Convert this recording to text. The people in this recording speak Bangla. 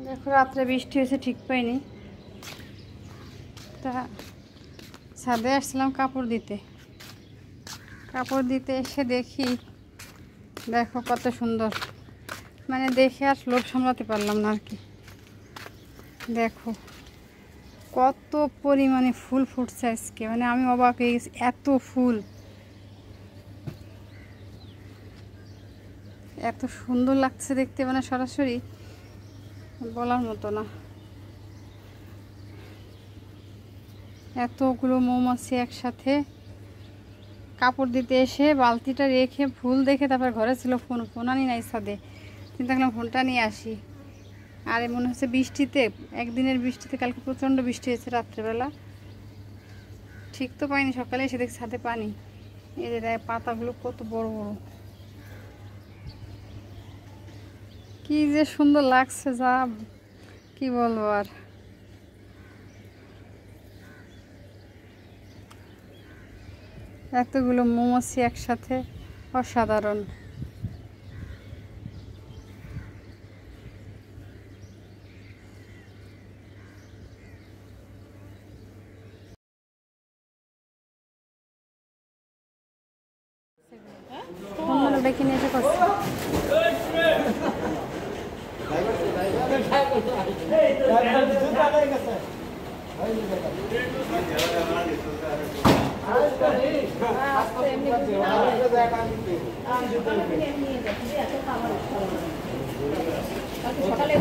দেখো রাত্রে বৃষ্টি হয়েছে ঠিক পাইনি, তা ছাদে আসছিলাম কাপড় দিতে এসে দেখি, দেখো কত সুন্দর, মানে দেখে আর লোভ সামলাতে পারলাম না আর কি। দেখো কত পরিমাণে ফুল ফুটছে আজকে, মানে আমি অবাক হয়ে গেছি, এত ফুল, এত সুন্দর লাগছে দেখতে, মানে সরাসরি বলার মতো না। এতগুলো মৌমাছি একসাথে। কাপড় দিতে এসে বালতিটা রেখে ফুল দেখে তারপর ঘরে ছিল ফোন আনি নাই ছাদে, চিন্তা করলাম ফোনটা নিয়ে আসি। আর মনে হচ্ছে বৃষ্টিতে, একদিনের বৃষ্টিতে, কালকে প্রচণ্ড বৃষ্টি হয়েছে রাত্রেবেলা, ঠিক তো পাইনি, সকালে এসে দেখি ছাদে পানি। এই যে দেখ পাতাগুলো কত বড় বড়, কি যে সুন্দর লাগছে, যা কি বলবো আর। এতগুলো মৌমাছি একসাথে, অসাধারণ। ডেকে নিয়ে এসে করছে। সকালে